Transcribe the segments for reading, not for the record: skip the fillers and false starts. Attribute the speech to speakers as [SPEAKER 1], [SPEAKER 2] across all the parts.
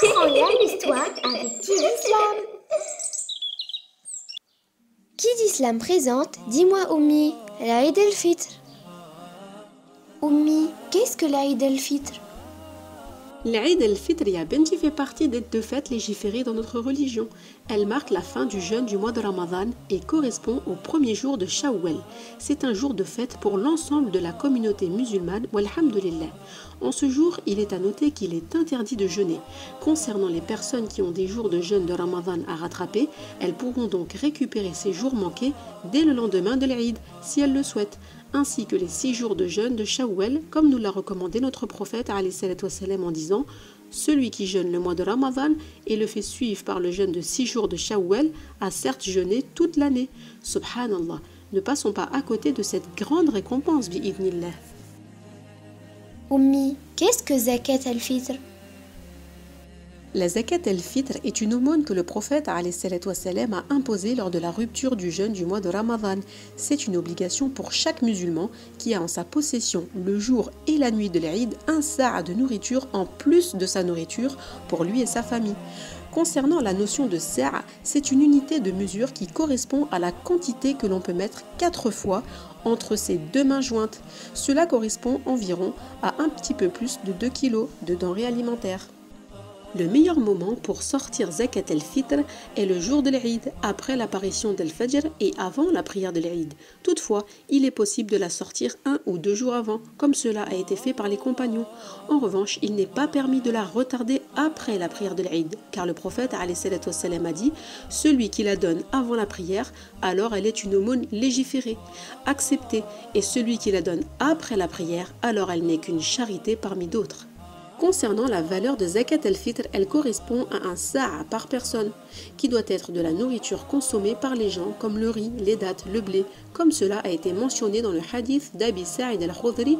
[SPEAKER 1] Apprends-la l'histoire avec Kid Islam. Kid Islam présente Dis-moi Oumi, l'Aïd el-Fitr. Oumi, qu'est-ce que l'Aïd el-Fitr?
[SPEAKER 2] L'Aïd el-Fitr ya Benti fait partie des deux fêtes légiférées dans notre religion. Elle marque la fin du jeûne du mois de Ramadan et correspond au premier jour de Shawwal. C'est un jour de fête pour l'ensemble de la communauté musulmane, walhamdulillah. En ce jour, il est à noter qu'il est interdit de jeûner. Concernant les personnes qui ont des jours de jeûne de Ramadan à rattraper, elles pourront donc récupérer ces jours manqués dès le lendemain de l'Aïd, si elles le souhaitent, ainsi que les 6 jours de jeûne de Shawwal, comme nous l'a recommandé notre prophète en disant « Celui qui jeûne le mois de Ramadan et le fait suivre par le jeûne de 6 jours de Shawwal a certes jeûné toute l'année. » Subhanallah, ne passons pas à côté de cette grande récompense, bi'idnillah.
[SPEAKER 1] Oumi, qu'est-ce que Zakat el-Fitr?
[SPEAKER 2] La Zakat el-Fitr est une aumône que le prophète a imposée lors de la rupture du jeûne du mois de Ramadan. C'est une obligation pour chaque musulman qui a en sa possession le jour et la nuit de l'Aïd un sa'a de nourriture en plus de sa nourriture pour lui et sa famille. Concernant la notion de sa'a, c'est une unité de mesure qui correspond à la quantité que l'on peut mettre 4 fois entre ses deux mains jointes. Cela correspond environ à un petit peu plus de 2 kg de denrées alimentaires. Le meilleur moment pour sortir Zakat el-Fitr est le jour de l'Aïd, après l'apparition d'Al-Fajr et avant la prière de l'Aïd. Toutefois, il est possible de la sortir 1 ou 2 jours avant, comme cela a été fait par les compagnons. En revanche, il n'est pas permis de la retarder après la prière de l'Aïd, car le prophète a dit « Celui qui la donne avant la prière, alors elle est une aumône légiférée, acceptée, et celui qui la donne après la prière, alors elle n'est qu'une charité parmi d'autres. » Concernant la valeur de Zakat el-Fitr, elle correspond à un sa'a par personne, qui doit être de la nourriture consommée par les gens comme le riz, les dattes, le blé, comme cela a été mentionné dans le hadith d'Abi Sa'id al-Khudri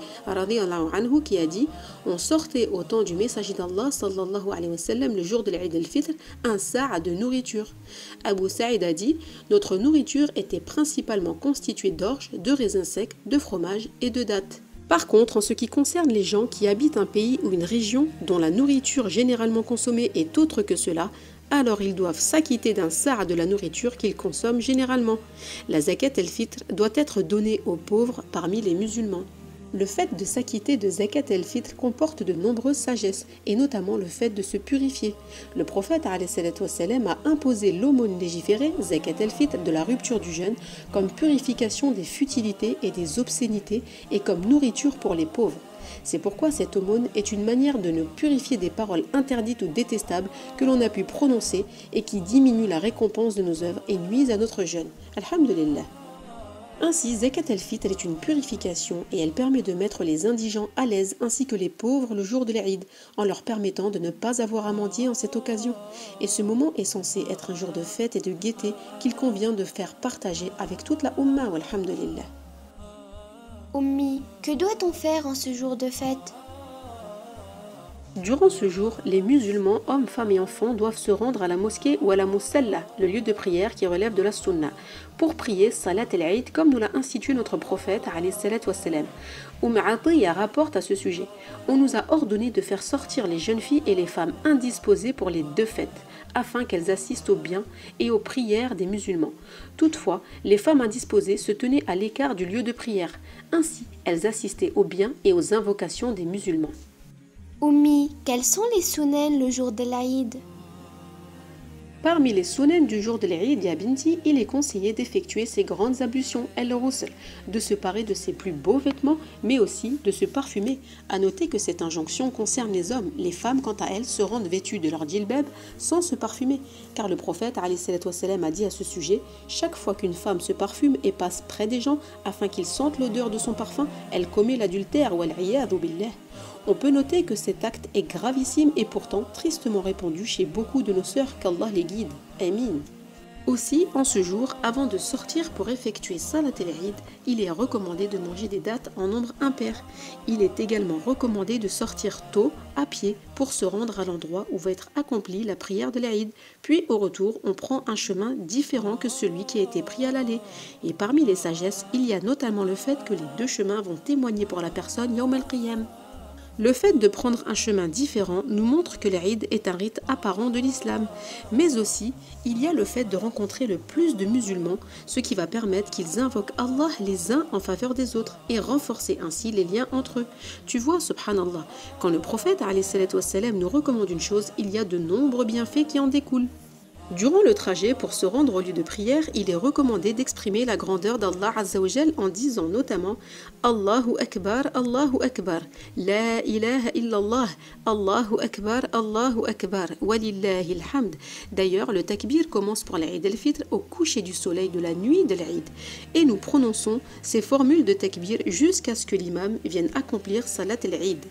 [SPEAKER 2] qui a dit « On sortait au temps du messager d'Allah sallallahu alayhi wa sallam le jour de l'Aïd el-Fitr un sa'a de nourriture. » Abu Sa'id a dit « Notre nourriture était principalement constituée d'orge, de raisins secs, de fromage et de dattes. » Par contre, en ce qui concerne les gens qui habitent un pays ou une région dont la nourriture généralement consommée est autre que cela, alors ils doivent s'acquitter d'un sa'a de la nourriture qu'ils consomment généralement. La Zakat el-Fitr doit être donnée aux pauvres parmi les musulmans. Le fait de s'acquitter de Zakat el-Fitr comporte de nombreuses sagesses, et notamment le fait de se purifier. Le prophète a imposé l'aumône légiférée, Zakat el-Fitr, de la rupture du jeûne, comme purification des futilités et des obscénités, et comme nourriture pour les pauvres. C'est pourquoi cette aumône est une manière de nous purifier des paroles interdites ou détestables que l'on a pu prononcer et qui diminuent la récompense de nos œuvres et nuisent à notre jeûne. Alhamdulillah. Ainsi, Zakat el-Fitr est une purification et elle permet de mettre les indigents à l'aise ainsi que les pauvres le jour de l'Aïd, en leur permettant de ne pas avoir à mendier en cette occasion. Et ce moment est censé être un jour de fête et de gaieté qu'il convient de faire partager avec toute la Ummah, walhamdulillah.
[SPEAKER 1] Oumi, que doit-on faire en ce jour de fête?
[SPEAKER 2] Durant ce jour, les musulmans, hommes, femmes et enfants, doivent se rendre à la mosquée ou à la musalla, le lieu de prière qui relève de la sunna, pour prier Salat el-Aïd comme nous l'a institué notre prophète Atiyya rapporte à ce sujet. On nous a ordonné de faire sortir les jeunes filles et les femmes indisposées pour les deux fêtes, afin qu'elles assistent aux biens et aux prières des musulmans. Toutefois, les femmes indisposées se tenaient à l'écart du lieu de prière. Ainsi, elles assistaient aux biens et aux invocations des musulmans.
[SPEAKER 1] Oumi, quels sont les sunnens le jour de l'Aïd?
[SPEAKER 2] Parmi les sunnens du jour de l'Aïd, ya Binti, il est conseillé d'effectuer ces grandes ablutions, el-Ghusl, de se parer de ses plus beaux vêtements, mais aussi de se parfumer. À noter que cette injonction concerne les hommes. Les femmes, quant à elles, se rendent vêtues de leur djilbab sans se parfumer, car le prophète a dit à ce sujet « Chaque fois qu'une femme se parfume et passe près des gens, afin qu'ils sentent l'odeur de son parfum, elle commet l'adultère, wal-'iyadhu billah ». On peut noter que cet acte est gravissime et pourtant tristement répandu chez beaucoup de nos sœurs, qu'Allah les guide. Amin. Aussi, en ce jour, avant de sortir pour effectuer Salat el-Aïd, il est recommandé de manger des dattes en nombre impair. Il est également recommandé de sortir tôt, à pied, pour se rendre à l'endroit où va être accomplie la prière de l'Aïd. Puis, au retour, on prend un chemin différent que celui qui a été pris à l'aller. Et parmi les sagesses, il y a notamment le fait que les deux chemins vont témoigner pour la personne Yawm al-Qiyam. Le fait de prendre un chemin différent nous montre que l'Aïd est un rite apparent de l'islam, mais aussi il y a le fait de rencontrer le plus de musulmans, ce qui va permettre qu'ils invoquent Allah les uns en faveur des autres et renforcer ainsi les liens entre eux. Tu vois, subhanallah, quand le prophète alayhi salatu wassalam nous recommande une chose, il y a de nombreux bienfaits qui en découlent. Durant le trajet pour se rendre au lieu de prière, il est recommandé d'exprimer la grandeur d'Allah Azza wa Jal en disant notamment Allahu Akbar, La ilaha illallah, Allahu Akbar, Walillahi alhamd. D'ailleurs, le takbir commence pour l'Aïd al-Fitr au coucher du soleil de la nuit de l'Aïd. Et nous prononçons ces formules de takbir jusqu'à ce que l'imam vienne accomplir Salat al-Aïd.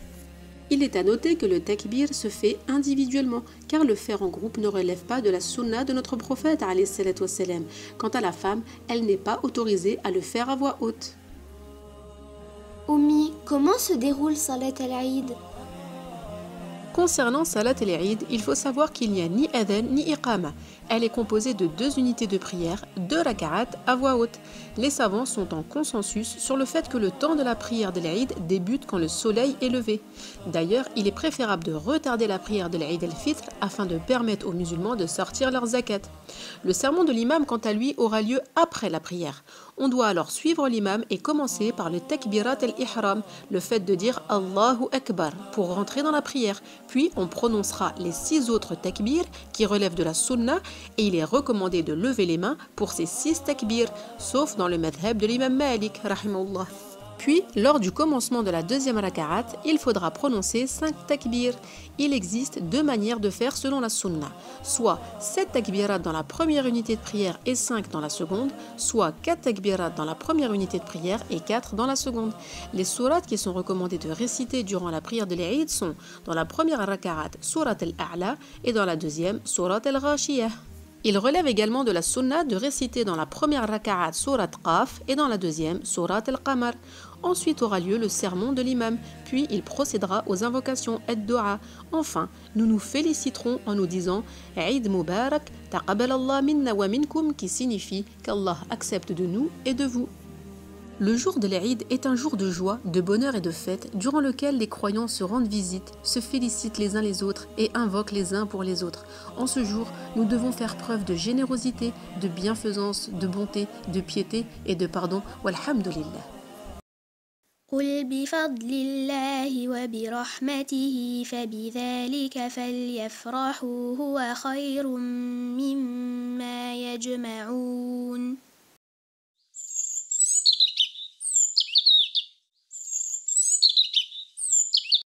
[SPEAKER 2] Il est à noter que le takbir se fait individuellement, car le faire en groupe ne relève pas de la sunna de notre prophète alayhi salatu wassalam. Quant à la femme, elle n'est pas autorisée à le faire à voix haute.
[SPEAKER 1] Oumi, comment se déroule Salat al-Aïd?
[SPEAKER 2] Concernant Salat al-Eid, il faut savoir qu'il n'y a ni adhan ni iqama. Elle est composée de 2 unités de prière, 2 raka'at à voix haute. Les savants sont en consensus sur le fait que le temps de la prière de l'Eid débute quand le soleil est levé. D'ailleurs, il est préférable de retarder la prière de l'Eid al-Fitr afin de permettre aux musulmans de sortir leurs zakat. Le sermon de l'imam, quant à lui, aura lieu après la prière. On doit alors suivre l'imam et commencer par le takbirat al-ihram, le fait de dire Allahu Akbar pour rentrer dans la prière. Puis on prononcera les 6 autres takbirs qui relèvent de la sunna et il est recommandé de lever les mains pour ces 6 takbirs, sauf dans le madhab de l'imam Malik, rahimahullah. Puis, lors du commencement de la 2e raka'at, il faudra prononcer 5 takbirs. Il existe 2 manières de faire selon la sunna. Soit 7 takbirat dans la première unité de prière et 5 dans la seconde, soit 4 takbirat dans la première unité de prière et 4 dans la seconde. Les sourates qui sont recommandées de réciter durant la prière de l'Eid sont dans la première raka'at, surat al-A'la et dans la deuxième, surat al-Ghashiyah. Il relève également de la sunna de réciter dans la première raka'at surat Qaf et dans la deuxième surat al-Qamar. Ensuite aura lieu le sermon de l'imam, puis il procédera aux invocations et dua. Enfin, nous nous féliciterons en nous disant Eid Mubarak, taqabbal Allah minna wa minkum, qui signifie qu'Allah accepte de nous et de vous. Le jour de l'Eid est un jour de joie, de bonheur et de fête, durant lequel les croyants se rendent visite, se félicitent les uns les autres et invoquent les uns pour les autres. En ce jour, nous devons faire preuve de générosité, de bienfaisance, de bonté, de piété et de pardon. Walhamdulillah.
[SPEAKER 1] قل بفضل الله وبرحمته فبذلك فليفرحوا هو خير مما يجمعون